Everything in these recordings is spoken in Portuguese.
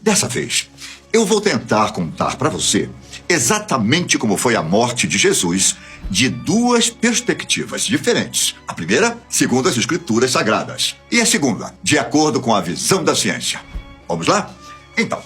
Dessa vez, eu vou tentar contar para você exatamente como foi a morte de Jesus de duas perspectivas diferentes. A primeira, segundo as Escrituras Sagradas. E a segunda, de acordo com a visão da ciência. Vamos lá? Então,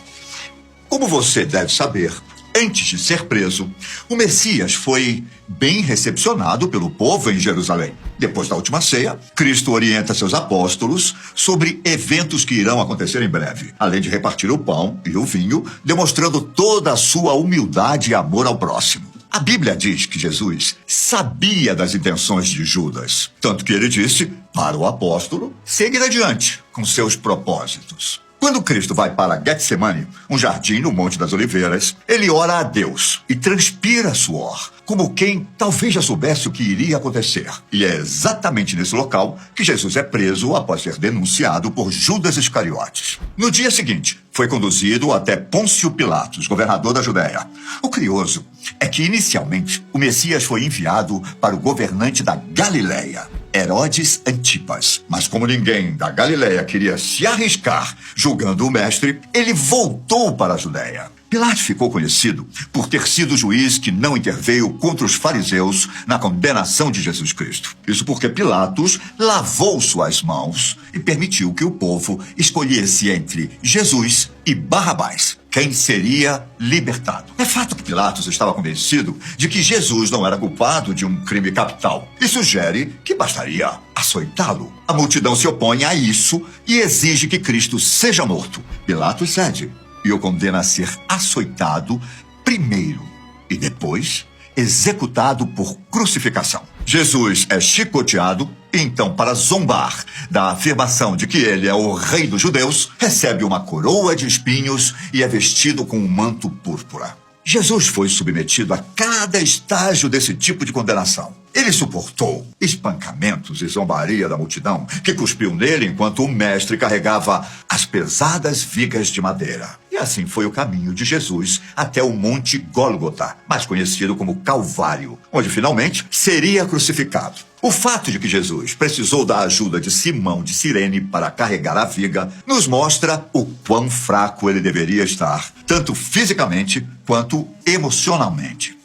como você deve saber, antes de ser preso, o Messias foi bem recepcionado pelo povo em Jerusalém. Depois da última ceia, Cristo orienta seus apóstolos sobre eventos que irão acontecer em breve, além de repartir o pão e o vinho, demonstrando toda a sua humildade e amor ao próximo. A Bíblia diz que Jesus sabia das intenções de Judas, tanto que ele disse para o apóstolo seguir adiante com seus propósitos. Quando Cristo vai para Getsemane, um jardim no Monte das Oliveiras, ele ora a Deus e transpira suor, como quem talvez já soubesse o que iria acontecer. E é exatamente nesse local que Jesus é preso após ser denunciado por Judas Iscariotes. No dia seguinte, foi conduzido até Pôncio Pilatos, governador da Judéia. O curioso é que, inicialmente, o Messias foi enviado para o governante da Galileia, Herodes Antipas. Mas como ninguém da Galileia queria se arriscar julgando o mestre, ele voltou para a Judéia. Pilatos ficou conhecido por ter sido o juiz que não interveio contra os fariseus na condenação de Jesus Cristo. Isso porque Pilatos lavou suas mãos e permitiu que o povo escolhesse entre Jesus e Barrabás, quem seria libertado. É fato que Pilatos estava convencido de que Jesus não era culpado de um crime capital e sugere que bastaria açoitá-lo. A multidão se opõe a isso e exige que Cristo seja morto. Pilatos cede e o condena a ser açoitado primeiro e depois executado por crucificação. Jesus é chicoteado e então, para zombar da afirmação de que ele é o rei dos judeus, recebe uma coroa de espinhos e é vestido com um manto púrpura. Jesus foi submetido a cada estágio desse tipo de condenação. Ele suportou espancamentos e zombaria da multidão, que cuspiu nele enquanto o mestre carregava as pesadas vigas de madeira. E assim foi o caminho de Jesus até o Monte Gólgota, mais conhecido como Calvário, onde finalmente seria crucificado. O fato de que Jesus precisou da ajuda de Simão de Cirene para carregar a viga nos mostra o quão fraco ele deveria estar, tanto fisicamente quanto emocionalmente.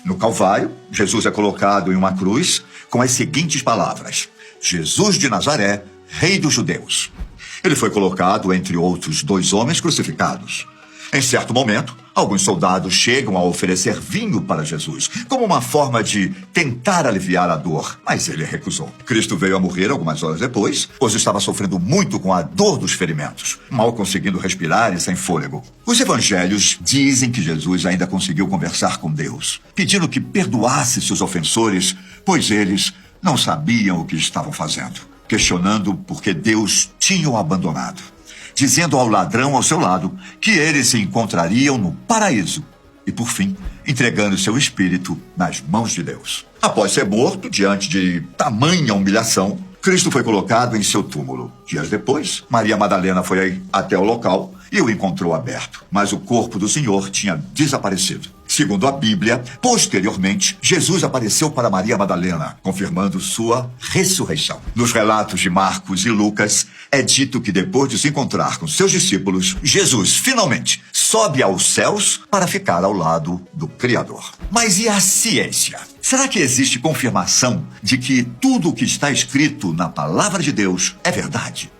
No Calvário, Jesus é colocado em uma cruz com as seguintes palavras: Jesus de Nazaré, Rei dos Judeus. Ele foi colocado entre outros dois homens crucificados. Em certo momento, alguns soldados chegam a oferecer vinho para Jesus, como uma forma de tentar aliviar a dor, mas ele recusou. Cristo veio a morrer algumas horas depois, pois estava sofrendo muito com a dor dos ferimentos, mal conseguindo respirar e sem fôlego. Os evangelhos dizem que Jesus ainda conseguiu conversar com Deus, pedindo que perdoasse seus ofensores, pois eles não sabiam o que estavam fazendo, questionando por que Deus tinha o abandonado, dizendo ao ladrão ao seu lado que eles se encontrariam no paraíso e, por fim, entregando seu espírito nas mãos de Deus. Após ser morto, diante de tamanha humilhação, Cristo foi colocado em seu túmulo. Dias depois, Maria Madalena foi até o local e o encontrou aberto, mas o corpo do Senhor tinha desaparecido. Segundo a Bíblia, posteriormente, Jesus apareceu para Maria Madalena, confirmando sua ressurreição. Nos relatos de Marcos e Lucas, é dito que depois de se encontrar com seus discípulos, Jesus finalmente sobe aos céus para ficar ao lado do Criador. Mas e a ciência? Será que existe confirmação de que tudo o que está escrito na palavra de Deus é verdade?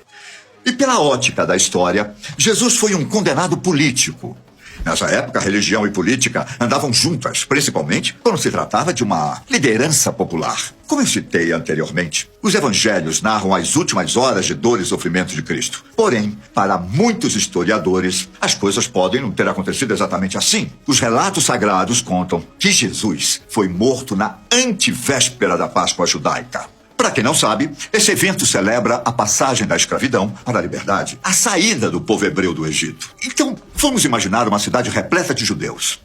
E pela ótica da história, Jesus foi um condenado político. Nessa época, religião e política andavam juntas, principalmente quando se tratava de uma liderança popular. Como eu citei anteriormente, os evangelhos narram as últimas horas de dor e sofrimento de Cristo. Porém, para muitos historiadores, as coisas podem não ter acontecido exatamente assim. Os relatos sagrados contam que Jesus foi morto na antevéspera da Páscoa judaica. Para quem não sabe, esse evento celebra a passagem da escravidão para a liberdade, a saída do povo hebreu do Egito. Então, vamos imaginar uma cidade repleta de judeus.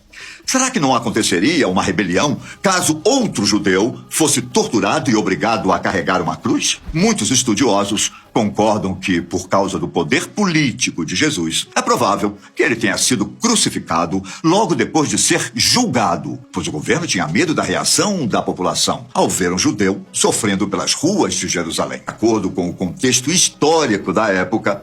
Será que não aconteceria uma rebelião caso outro judeu fosse torturado e obrigado a carregar uma cruz? Muitos estudiosos concordam que, por causa do poder político de Jesus, é provável que ele tenha sido crucificado logo depois de ser julgado, pois o governo tinha medo da reação da população ao ver um judeu sofrendo pelas ruas de Jerusalém. De acordo com o contexto histórico da época,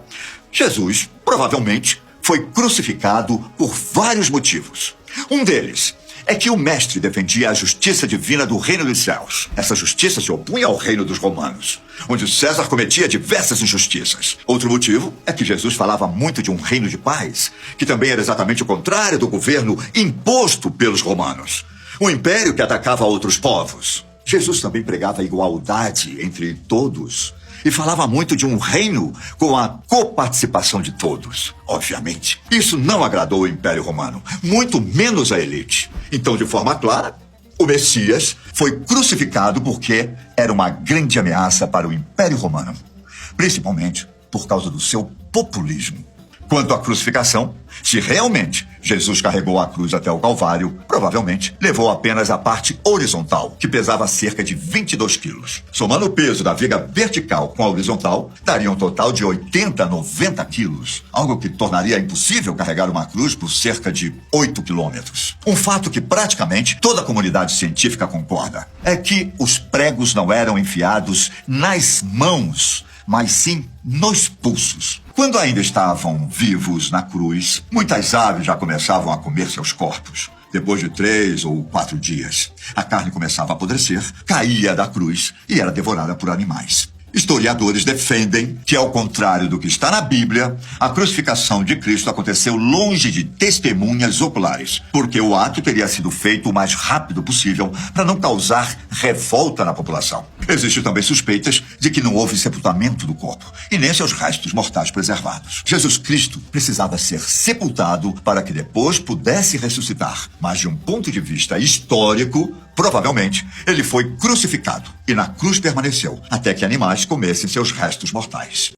Jesus provavelmente foi crucificado por vários motivos. Um deles é que o mestre defendia a justiça divina do reino dos céus. Essa justiça se opunha ao reino dos romanos, onde César cometia diversas injustiças. Outro motivo é que Jesus falava muito de um reino de paz, que também era exatamente o contrário do governo imposto pelos romanos, um império que atacava outros povos. Jesus também pregava a igualdade entre todos e falava muito de um reino com a coparticipação de todos. Obviamente, isso não agradou o Império Romano, muito menos a elite. Então, de forma clara, o Messias foi crucificado porque era uma grande ameaça para o Império Romano, principalmente por causa do seu populismo. Quanto à crucificação, se realmente Jesus carregou a cruz até o Calvário, provavelmente levou apenas a parte horizontal, que pesava cerca de 22 quilos. Somando o peso da viga vertical com a horizontal, daria um total de 80 a 90 quilos, algo que tornaria impossível carregar uma cruz por cerca de 8 quilômetros. Um fato que praticamente toda a comunidade científica concorda é que os pregos não eram enfiados nas mãos, mas sim nos pulsos. Quando ainda estavam vivos na cruz, muitas aves já começavam a comer seus corpos. Depois de 3 ou 4 dias, a carne começava a apodrecer, caía da cruz e era devorada por animais. Historiadores defendem que, ao contrário do que está na Bíblia, a crucificação de Cristo aconteceu longe de testemunhas oculares, porque o ato teria sido feito o mais rápido possível para não causar revolta na população. Existem também suspeitas de que não houve sepultamento do corpo e nem seus restos mortais preservados. Jesus Cristo precisava ser sepultado para que depois pudesse ressuscitar, mas de um ponto de vista histórico, provavelmente, ele foi crucificado e na cruz permaneceu até que animais comessem seus restos mortais.